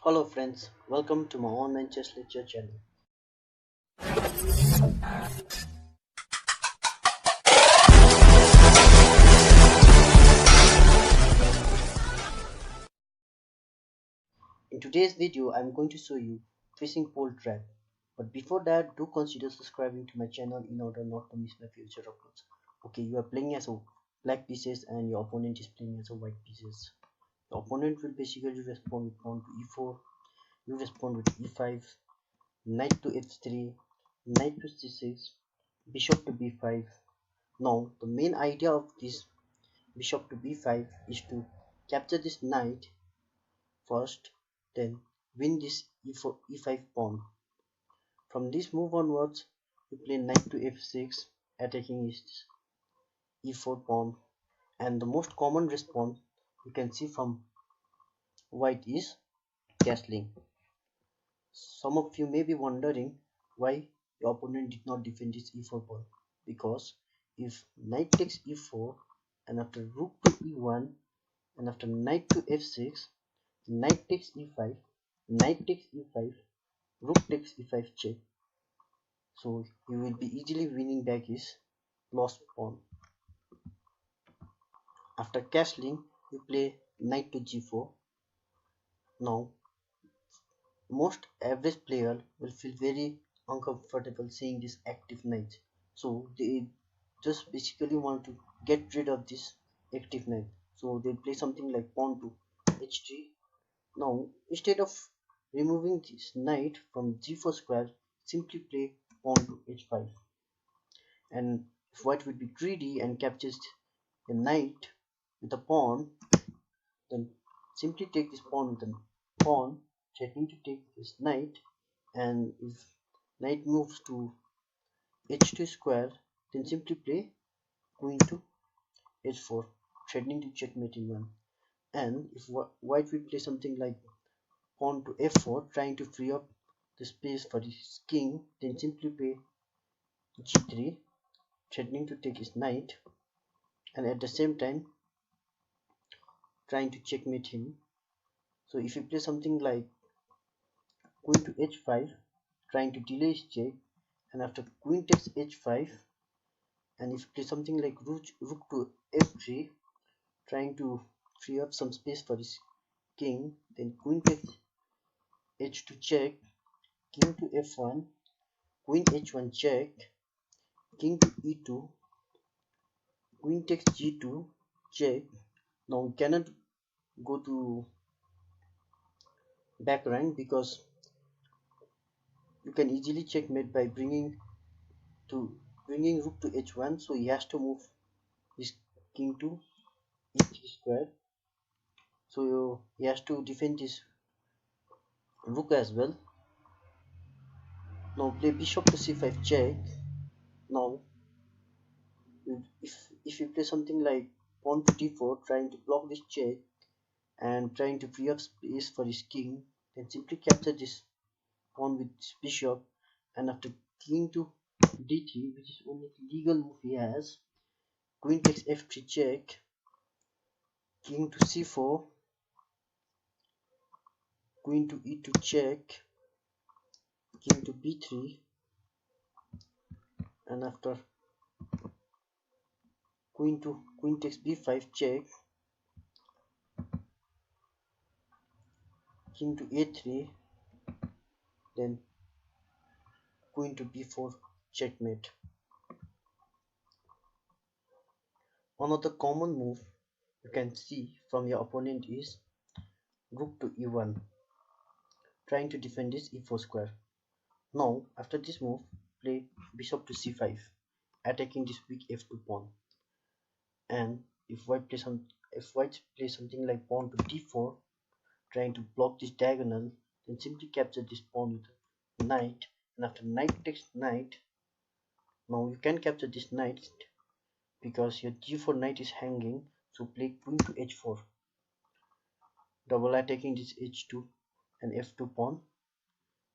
Hello friends, welcome to my online chess lecture channel. In today's video, I'm going to show you fishing pole trap. But before that, do consider subscribing to my channel in order not to miss my future uploads. Okay, you are playing as a black pieces and your opponent is playing as a white pieces. The opponent will basically respond with pawn to e4, you respond with e5, knight to f3, knight to c6, bishop to b5. Now, the main idea of this bishop to b5 is to capture this knight first, then win this e4, e5 pawn. From this move onwards, we play knight to f6, attacking his e4 pawn, and the most common response you can see from white is castling. Some of you may be wondering why your opponent did not defend his e4 pawn, because if knight takes e4 and after rook to e1 and after knight to f6, knight takes e5, knight takes e5, rook takes e5 check, so you will be easily winning back his lost pawn. After castling, you play knight to g4. Now, most average player will feel very uncomfortable seeing this active knight, so they just basically want to get rid of this active knight, so they play something like pawn to h3. Now, instead of removing this knight from g4 square, simply play pawn to h5. And if white would be greedy and captures a knight with a pawn, then simply take this pawn with a pawn, threatening to take this knight. And if knight moves to h2 square, then simply play queen to h4, threatening to checkmate in one. And if white will play something like pawn to f4, trying to free up the space for his king, then simply play g3, threatening to take his knight, and at the same time trying to checkmate him. So if you play something like queen to h5, trying to delay his check, and after queen takes h5, and if you play something like rook to f3, trying to free up some space for his king, then queen takes h2 check, king to f1, queen h1 check, king to e2, queen takes g2 check. Now we cannot go to back rank because you can easily checkmate by bringing rook to h1, so he has to move his king to e3 square, so he has to defend his rook as well. Now play bishop to c5 check. Now if you play something like pawn to d4, trying to block this check and trying to free up space for his king, then simply capture this pawn with this bishop, and after king to d3, which is only legal move he has, queen takes f3 check, king to c4, queen to e2 check, king to b3, and after queen takes b5 check, king to a3, then queen to b4 checkmate. Another common move you can see from your opponent is rook to e1, trying to defend this e4 square. Now after this move, play bishop to c5, attacking this weak f2 pawn. And if white plays something like pawn to d4, trying to block this diagonal, then simply capture this pawn with knight, and after knight takes knight, now you can capture this knight because your g4 knight is hanging, so play queen to h4, double attacking this h2 and f2 pawn.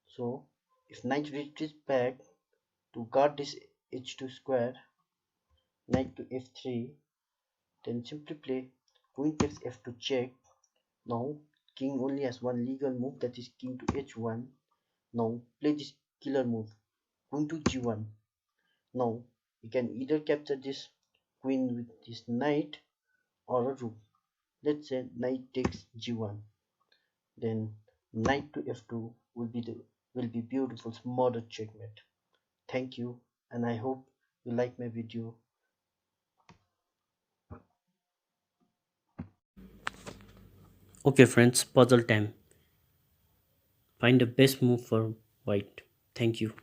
So if knight retreats back to guard this h2 square, knight to f3, then simply play queen takes f2 check. Now king only has one legal move, that is king to h1. Now play this killer move, queen to g1. Now you can either capture this queen with this knight or a rook. Let's say knight takes g1, then knight to f2 will be beautiful modern checkmate. Thank you, and I hope you like my video. Okay, friends, puzzle time. Find the best move for white. Thank you.